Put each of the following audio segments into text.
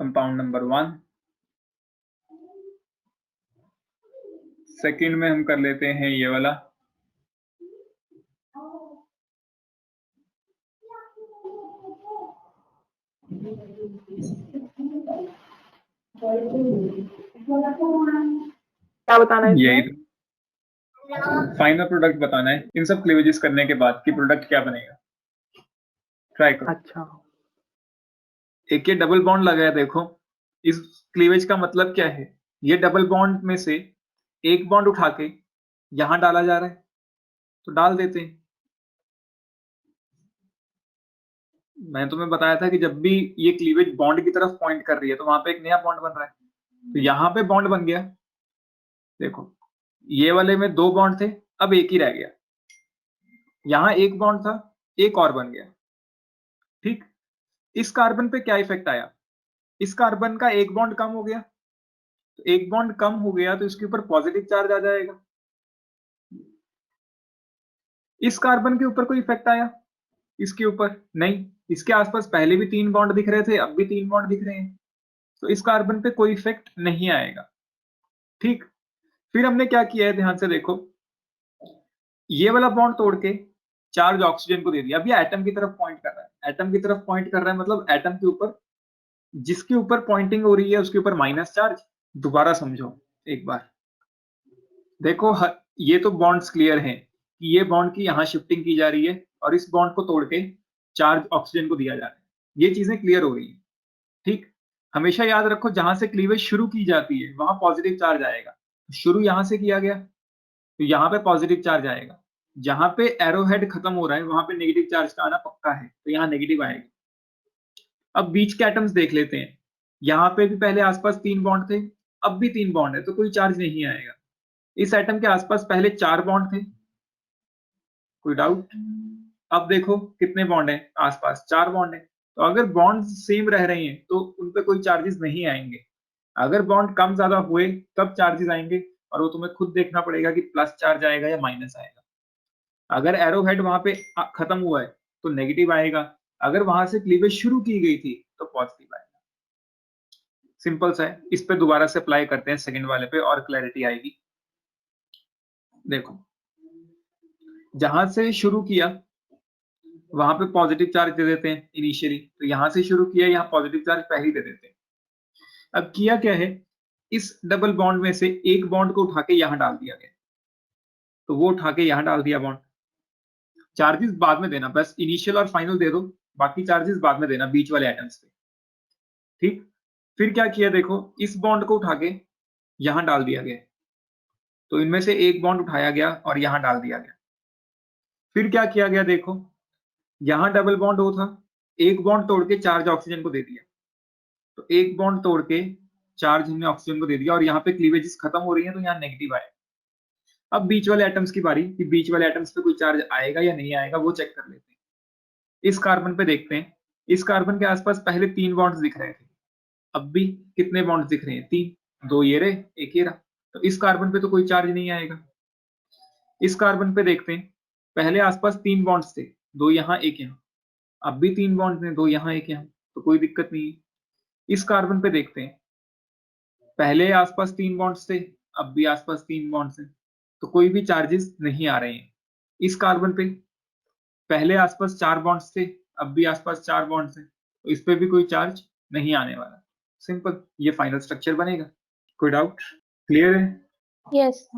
Compound number 1। Second में हम कर लेते हैं ये वाला, क्या बताना है यही इसमें? फाइनल प्रोडक्ट बताना है इन सब क्लीवेजेस करने के बाद कि प्रोडक्ट क्या बनेगा। ट्राई करो। अच्छा, एक ये डबल बॉन्ड लगा है, देखो इस क्लीवेज का मतलब क्या है, ये डबल बॉन्ड में से एक बॉन्ड उठा के यहां डाला जा रहा है, तो डाल देते हैं। मैं तुम्हें बताया था कि जब भी ये क्लीवेज बॉन्ड की तरफ पॉइंट कर रही है तो वहां पे एक नया बॉन्ड बन रहा है, तो यहां पे बॉन्ड बन गया। देखो ये वाले में 2 बॉन्ड थे, अब एक ही रह गया। यहां एक बॉन्ड था, एक और बन गया। ठीक, इस कार्बन पे क्या इफेक्ट आया, इस कार्बन का एक बॉन्ड कम हो गया, तो एक बॉन्ड कम हो गया तो इसके ऊपर पॉजिटिव चार्ज आ जाएगा। इस कार्बन के ऊपर कोई इफेक्ट आया, इसके ऊपर नहीं, इसके आसपास पहले भी 3 बॉन्ड दिख रहे थे, अब भी 3 बॉन्ड दिख रहे हैं, तो इस कार्बन पे कोई इफेक्ट नहीं आएगा। ठीक, फिर हमने क्या किया है, ध्यान से देखो, ये वाला बॉन्ड तोड़ के चार्ज ऑक्सीजन को दे दिया। अब ये एटम की तरफ पॉइंट कर रहा है, एटम की तरफ पॉइंट कर रहा है मतलब एटम के ऊपर, जिसके ऊपर पॉइंटिंग हो रही है उसके ऊपर माइनस चार्ज। दोबारा समझो एक बार, देखो ये तो बॉन्ड्स क्लियर हैं कि ये बॉन्ड की यहां शिफ्टिंग की जा रही है और इस बॉन्ड को तोड़ के चार्ज ऑक्सीजन को दिया जा रहा है, ये चीजें क्लियर हो रही है। ठीक, हमेशा याद रखो जहां से क्लीवेज शुरू की जाती है वहां पॉजिटिव चार्ज आएगा। शुरू यहां से किया गया तो यहाँ पे पॉजिटिव चार्ज आएगा, जहां पे एरो हेड खत्म हो रहा है वहां पे नेगेटिव चार्ज का आना पक्का है, तो यहाँ नेगेटिव आएगा। अब बीच के एटम्स देख लेते हैं, यहाँ पे भी पहले आसपास 3 बॉन्ड थे, अब भी 3 बॉन्ड है, तो कोई चार्ज नहीं आएगा। इस एटम के आसपास पहले 4 बॉन्ड थे, कोई डाउट? अब देखो कितने बॉन्ड है, आसपास 4 बॉन्ड है, तो अगर बॉन्ड सेम रह रहे हैं तो उन पे कोई चार्जेस नहीं आएंगे। अगर बॉन्ड कम ज्यादा हुए तब चार्जेस आएंगे, और वो तुम्हें खुद देखना पड़ेगा कि प्लस चार्ज आएगा या माइनस आएगा। अगर एरो हेड वहां पे खत्म हुआ है तो नेगेटिव आएगा, अगर वहां से क्लीवेज शुरू की गई थी तो पॉजिटिव आएगा। सिंपल सा है, इस पे दोबारा से अप्लाई करते हैं सेकंड वाले पे और क्लैरिटी आएगी। देखो जहां से शुरू किया वहां पे पॉजिटिव चार्ज दे देते हैं इनिशियली, तो यहां से शुरू किया, यहाँ पॉजिटिव चार्ज पहले दे देते हैं। अब किया क्या है, इस डबल बॉन्ड में से एक बॉन्ड को उठा के यहां डाल दिया गया, तो वो उठा के यहां डाल दिया बॉन्ड। चार्जेस बाद में देना, बस इनिशियल और फाइनल दे दो, बाकी चार्जेस बाद में देना बीच वाले एटम्स पे। ठीक, फिर क्या किया, देखो इस बॉन्ड को उठा के यहां डाल दिया गया, तो इनमें से एक बॉन्ड उठाया गया और यहां डाल दिया गया। फिर क्या किया गया, देखो यहां डबल बॉन्ड हो था, एक बॉन्ड तोड़ के चार्ज ऑक्सीजन को दे दिया, तो एक बॉन्ड तोड़ के चार्ज हमने ऑक्सीजन को दे दिया और यहाँ पे क्लीवेजेस खत्म हो रही है तो यहाँ नेगेटिव आएगा। अब बीच वाले एटम्स की बारी, कि बीच वाले एटम्स पे कोई चार्ज आएगा या नहीं आएगा, वो चेक कर लेते हैं। इस कार्बन पे देखते हैं, इस कार्बन के आसपास पहले 3 बॉन्ड्स दिख रहे थे, अब भी कितने बॉन्ड्स दिख रहे हैं, 3, 2 ये रहे, एक ये रहा, तो इस कार्बन पे तो कोई चार्ज नहीं आएगा। इस कार्बन पे देखते हैं, पहले आसपास 3 बॉन्ड्स थे, 2 यहाँ एक यहाँ, अब भी 3 बॉन्ड्स हैं, 2 यहाँ एक यहाँ, तो कोई दिक्कत नहीं है। इस कार्बन पे देखते हैं, पहले आसपास 3 बॉन्ड्स थे, अब भी आसपास 3 बॉन्ड्स हैं, तो कोई भी चार्जेस नहीं आ रहे हैं। इस कार्बन पे पहले आसपास 4 बॉन्ड्स थे, अब भी आसपास 4 बॉन्ड्स हैं, तो इस पे भी कोई चार्ज नहीं आने वाला। सिंपल, ये फाइनल स्ट्रक्चर बनेगा। कोई डाउट? क्लियर है? यस।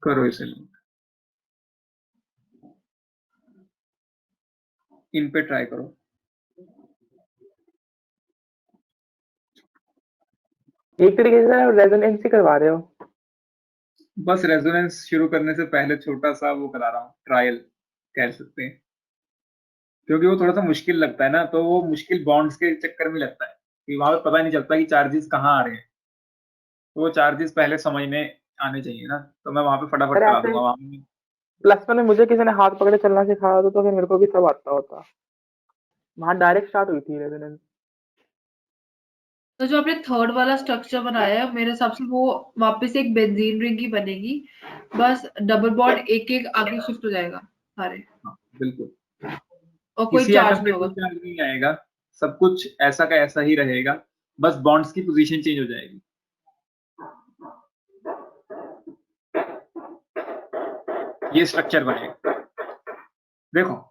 करो इसे, इन पे ट्राई करो। एक तरीके से रेजोनेंस ही करवा रहे हो। बस रेजोनेंस शुरू करने से पहले छोटा सा वो करा रहा हूँ, ट्रायल कह सकते हैं, क्योंकि वो थोड़ा सा मुश्किल लगता है ना, तो वो मुश्किल बॉन्ड्स के चक्कर में लगता है कि वहां पे पता नहीं चलता कि चार्जेस कहाँ आ रहे हैं, तो वो चार्जेस पहले समझ में आने चाहिए ना, तो मैं वहां पे फटाफट अरे करा ऐसे दूंगा वहां। प्लस वन में मुझे किसी ने हाथ पकड़े चलना सिखाया होता तो फिर मेरे को भी सब आता होता। वहां डायरेक्ट स्टार्ट हुई थी रेजोनेंस। तो जो आपने थर्ड वाला स्ट्रक्चर बनाया है, मेरे हिसाब से वो वापस एक बेंजीन रिंग ही बनेगी, बस डबल बॉन्ड एक एक आगे शिफ्ट हो जाएगा सारे। हाँ, बिल्कुल, और कोई किसी चार्ज एटम नहीं पे होगा। कोई चार्ज नहीं आएगा, सब कुछ ऐसा का ऐसा ही रहेगा। बस बॉन्ड्स की पोजीशन चेंज हो जाएगी। ये स्ट्रक्चर बनेगा। देखो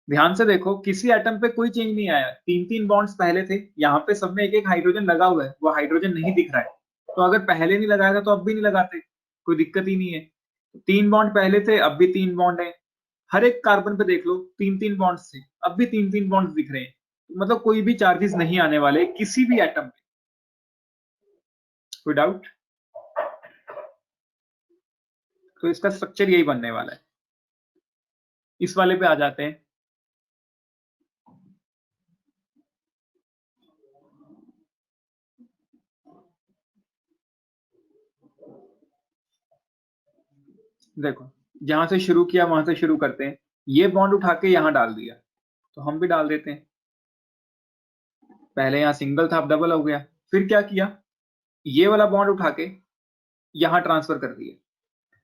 ध्यान से देखो, किसी एटम पे कोई चेंज नहीं आया, 3-3 बॉन्ड्स पहले थे, यहाँ पे सब में एक हाइड्रोजन लगा हुआ है, वो हाइड्रोजन नहीं दिख रहा है। तो अगर पहले नहीं लगाया था तो अब भी नहीं लगाते, कोई दिक्कत ही नहीं है। 3 बॉन्ड पहले थे, अब भी 3 बॉन्ड है। हर एक कार्बन पे देख लो 3-3 बॉन्ड्स थे, अब भी 3-3 बॉन्ड्स दिख रहे हैं। मतलब कोई भी चार्जेस नहीं आने वाले किसी भी एटम पे। कोई डाउट? तो इसका स्ट्रक्चर यही बनने वाला है। इस वाले पे आ जाते हैं। देखो जहां से शुरू किया वहां से शुरू करते हैं। ये बॉन्ड उठा के यहां डाल दिया, तो हम भी डाल देते हैं। पहले यहां सिंगल था, अब डबल हो गया। फिर क्या किया, ये वाला बॉन्ड उठा के यहां ट्रांसफर कर दिया,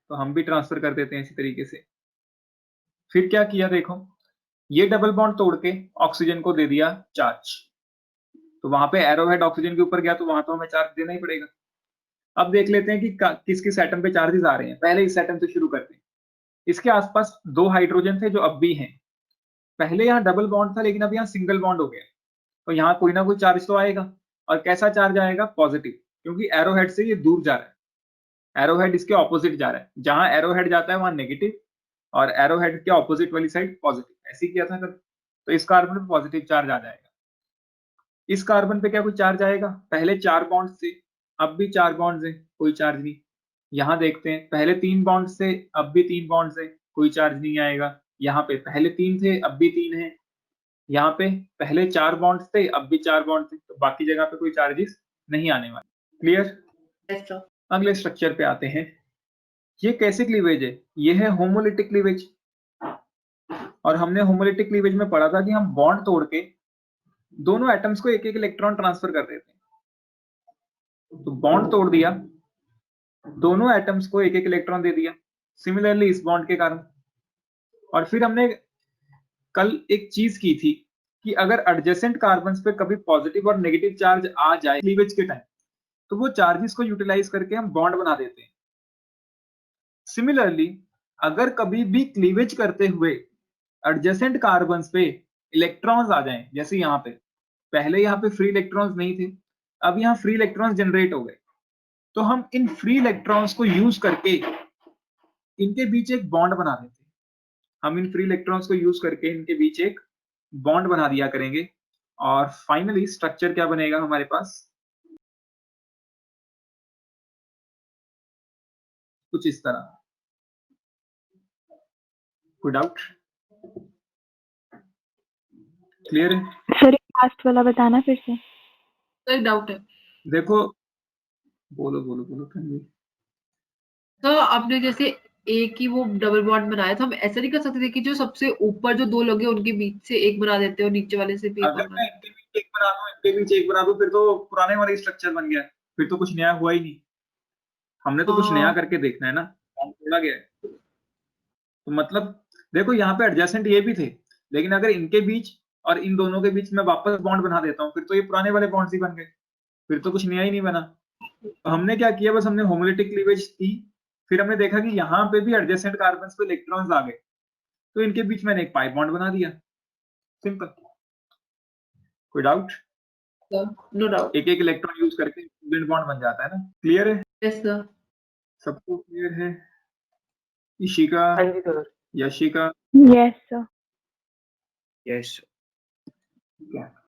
तो हम भी ट्रांसफर कर देते हैं इसी तरीके से। फिर क्या किया, देखो ये डबल बॉन्ड तोड़ के ऑक्सीजन को दे दिया चार्ज, तो वहां पे एरोहेड ऑक्सीजन के ऊपर गया, तो वहां तो हमें चार्ज देना ही पड़ेगा। अब देख लेते हैं कि किस किस एटम पे चार्जेस आ रहे हैं। पहले इस एटम से शुरू करते हैं। इसके आसपास 2 हाइड्रोजन थे जो अब भी हैं। पहले यहाँ डबल बॉन्ड था, लेकिन अब यहाँ सिंगल बॉन्ड हो गया, तो यहाँ कोई ना कोई चार्ज तो आएगा। और कैसा चार्ज आएगा, पॉजिटिव, क्योंकि एरोहेड से ये दूर जा रहा है। एरोहेड इसके ऑपोजिट जा रहा है, जहां एरोहेड जाता है वहां नेगेटिव, और एरोहेड के ऑपोजिट वाली साइड पॉजिटिव। ऐसे किया था कभी, तो इस कार्बन पे पॉजिटिव चार्ज आ जाएगा। इस कार्बन पे क्या कोई चार्ज आएगा, पहले 4 बॉन्ड्स थे, अब भी 4 बॉन्ड्स हैं, कोई चार्ज नहीं। यहाँ देखते हैं, पहले 3 बॉन्ड्स थे, अब भी 3 बॉन्ड्स हैं, कोई चार्ज नहीं आएगा। यहाँ पे पहले 3 थे, अब भी 3 हैं। यहाँ पे पहले 4 बॉन्ड्स थे, अब भी 4 बॉन्ड थे, तो बाकी जगह पे कोई चार्जेस नहीं आने वाले। क्लियर? अगले स्ट्रक्चर पे आते हैं। ये कैसे क्लीवेज है, ये है होमोलिटिक क्लीवेज। और हमने होमोलिटिक क्लीवेज में पढ़ा था कि हम बॉन्ड तोड़ के दोनों एटम्स को एक एक इलेक्ट्रॉन ट्रांसफर कर देते हैं। तो बॉन्ड तोड़ दिया, दोनों एटम्स को एक एक इलेक्ट्रॉन दे दिया, सिमिलरली इस बॉन्ड के कारण। और फिर हमने कल एक चीज की थी कि अगर एडजेसेंट कार्बन्स पे कभी पॉजिटिव और नेगेटिव चार्ज आ जाए क्लीवेज के टाइम, तो वो चार्जेस को यूटिलाइज करके हम बॉन्ड बना देते हैं। सिमिलरली अगर कभी भी क्लीवेज करते हुए एडजेसेंट कार्बन्स पे इलेक्ट्रॉन्स आ जाएं, जैसे यहाँ पे पहले यहाँ पे फ्री इलेक्ट्रॉन्स नहीं थे, अब यहाँ फ्री इलेक्ट्रॉन्स जनरेट हो गए, तो हम इन फ्री इलेक्ट्रॉन्स को यूज करके इनके बीच एक बॉन्ड बना देते हैं। हम इन फ्री इलेक्ट्रॉन्स को यूज करके इनके बीच एक बॉन्ड बना दिया करेंगे, और फाइनली स्ट्रक्चर क्या बनेगा हमारे पास, कुछ इस तरह। कोई डाउट? क्लियर है? सर लास्ट वाला बताना फिर से। तो एक डाउट है, देखो बोलो बोलो बोलो तन्वी। तो आपने जैसे एक ही वो डबल बॉन्ड बनाया था, हम ऐसा नहीं कर सकते थे कि जो सबसे ऊपर जो 2 लगे उनके बीच से एक बना देते हो, नीचे वाले से भी एक अगर बना मैं इनके बीच एक बना दूं, इनके बीच एक बना दूं, फिर तो पुराने वाला स्ट्रक्चर बन गया, फिर तो कुछ नया हुआ ही नहीं। हमने तो कुछ नया करके देखना है ना, हम थोड़ा गया है। तो मतलब देखो यहाँ पे एडजेसेंट ये भी थे, लेकिन अगर इनके बीच और इन दोनों के बीच में वापस बॉन्ड बना देता हूँ, फिर तो ये पुराने वाले बॉन्ड्स ही बन गए, फिर तो कुछ नया ही नहीं बना। तो हमने क्या किया, बस हमने होमोलिटिक क्लीवेज की, फिर हमने देखा कि यहाँ पे भी एडजेसेंट कार्बन्स पे इलेक्ट्रॉन्स आ गए, तो इनके बीच मैंने एक पाई बॉन्ड बना दिया, सिंपल। कोई डाउट? No doubt. एक एक इलेक्ट्रॉन यूज करके कोवेलेंट बॉन्ड बन जाता है ना। क्लियर है? Yes sir. सबको क्लियर है? इशिका, हाँ जी sir. Yashika, yes sir. Yes,